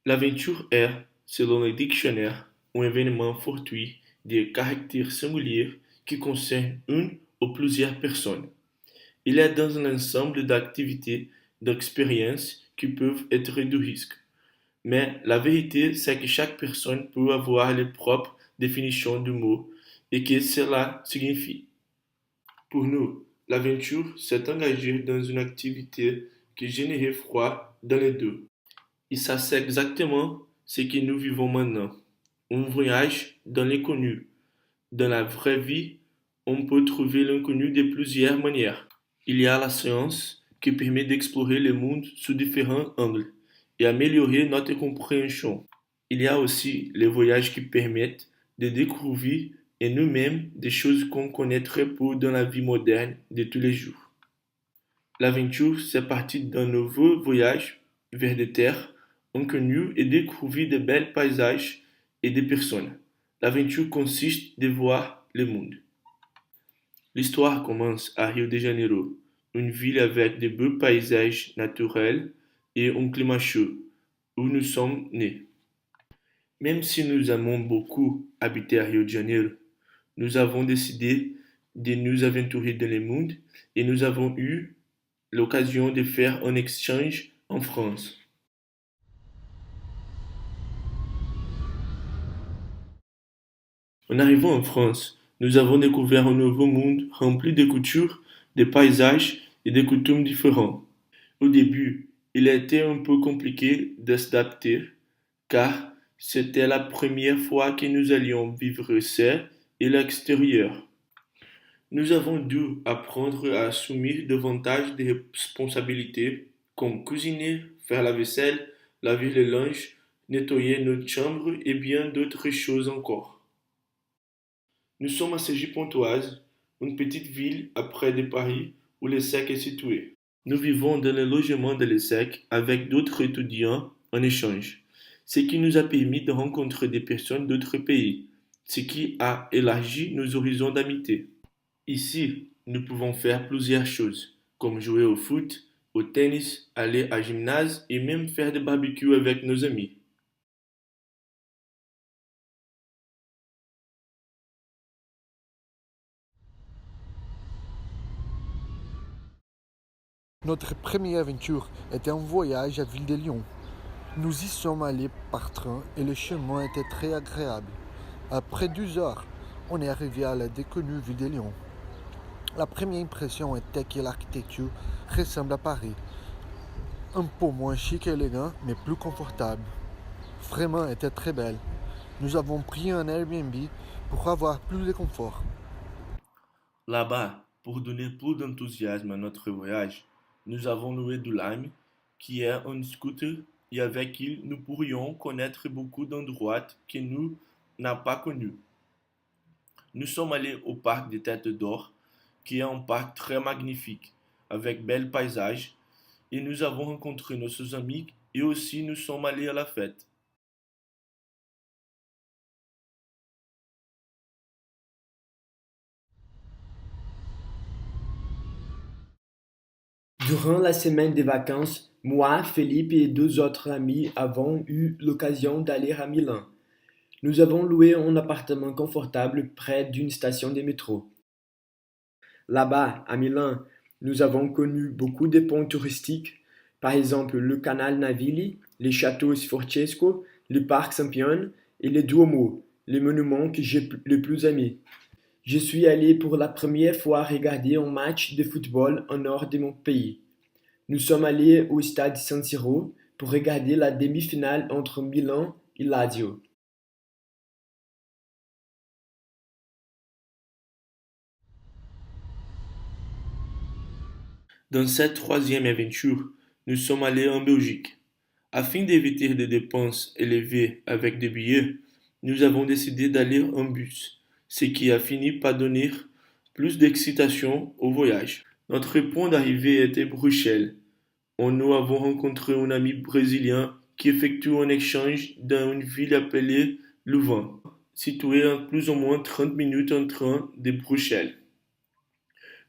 L'aventure est, selon le dictionnaire, un événement fortuit de caractère singulier qui concerne une ou plusieurs personnes. Il est dans un ensemble d'activités, d'expériences qui peuvent être de risque. Mais la vérité, c'est que chaque personne peut avoir les propres définitions du mot et que cela signifie. Pour nous, l'aventure, c'est engager dans une activité qui génère froid dans les deux. Et ça, c'est exactement ce que nous vivons maintenant. Un voyage dans l'inconnu. Dans la vraie vie, on peut trouver l'inconnu de plusieurs manières. Il y a la science qui permet d'explorer le monde sous différents angles et améliorer notre compréhension. Il y a aussi les voyages qui permettent de découvrir en nous-mêmes des choses qu'on connaît très peu dans la vie moderne de tous les jours. L'aventure, c'est partir d'un nouveau voyage vers des terres inconnues et découvrir de belles paysages et des personnes. L'aventure consiste de voir le monde. L'histoire commence à Rio de Janeiro, une ville avec de beaux paysages naturels et un climat chaud, où nous sommes nés. Même si nous aimons beaucoup habiter à Rio de Janeiro, nous avons décidé de nous aventurer dans le monde et nous avons eu l'occasion de faire un échange en France. En arrivant en France, nous avons découvert un nouveau monde rempli de cultures, de paysages et de coutumes différents. Au début, il était un peu compliqué de s'adapter car c'était la première fois que nous allions vivre seul et l'extérieur. Nous avons dû apprendre à assumer davantage de responsabilités comme cuisiner, faire la vaisselle, laver le linge, nettoyer notre chambre et bien d'autres choses encore. Nous sommes à Cergy-Pontoise, une petite ville près de Paris où l'ESSEC est situé. Nous vivons dans le logement de l'ESSEC avec d'autres étudiants en échange, ce qui nous a permis de rencontrer des personnes d'autres pays, ce qui a élargi nos horizons d'amitié. Ici, nous pouvons faire plusieurs choses, comme jouer au foot, au tennis, aller à gymnase et même faire des barbecues avec nos amis. Notre première aventure était un voyage à Ville-de-Lyon. Nous y sommes allés par train et le chemin était très agréable. Après 2 heures, on est arrivé à la déconnue Ville-de-Lyon. La première impression était que l'architecture ressemble à Paris. Un peu moins chic et élégant, mais plus confortable. Vraiment, elle était très belle. Nous avons pris un Airbnb pour avoir plus de confort. Là-bas, pour donner plus d'enthousiasme à notre voyage, nous avons loué du Lime, qui est un scooter et avec qui nous pourrions connaître beaucoup d'endroits que nous n'avons pas connus. Nous sommes allés au parc des Têtes d'Or, qui est un parc très magnifique, avec belles paysages, et nous avons rencontré nos amis et aussi nous sommes allés à la fête. Durant la semaine des vacances, moi, Philippe et deux autres amis avons eu l'occasion d'aller à Milan. Nous avons loué un appartement confortable près d'une station de métro. Là-bas, à Milan, nous avons connu beaucoup de ponts touristiques, par exemple le canal Navili, les châteaux Sforzesco, le parc Sempione et le Duomo, les monuments que j'ai le plus aimés. Je suis allé pour la première fois regarder un match de football au nord de mon pays. Nous sommes allés au stade San Siro pour regarder la demi-finale entre Milan et Lazio. Dans cette troisième aventure, nous sommes allés en Belgique. Afin d'éviter des dépenses élevées avec des billets, nous avons décidé d'aller en bus, ce qui a fini par donner plus d'excitation au voyage. Notre point d'arrivée était Bruxelles, où nous avons rencontré un ami brésilien qui effectue un échange dans une ville appelée Louvain, située à plus ou moins 30 minutes en train de Bruxelles.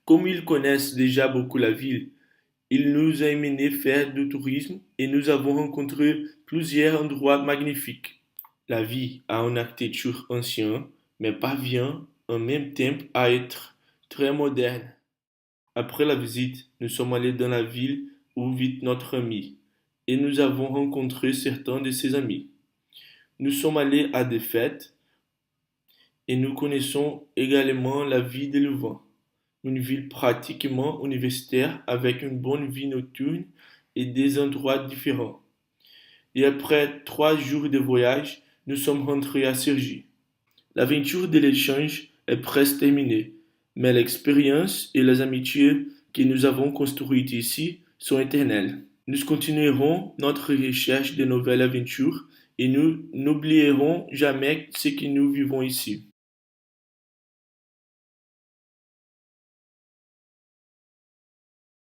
Comme ils connaissent déjà beaucoup la ville, il nous a emmenés faire du tourisme et nous avons rencontré plusieurs endroits magnifiques. La ville a une architecture ancienne, mais parvient en même temps à être très moderne. Après la visite, nous sommes allés dans la ville où vit notre ami et nous avons rencontré certains de ses amis. Nous sommes allés à des fêtes et nous connaissons également la ville de Louvain, une ville pratiquement universitaire avec une bonne vie nocturne et des endroits différents. Et après 3 jours de voyage, nous sommes rentrés à Cergy. L'aventure de l'échange est presque terminée, mais l'expérience et les amitiés que nous avons construites ici sont éternelles. Nous continuerons notre recherche de nouvelles aventures et nous n'oublierons jamais ce que nous vivons ici.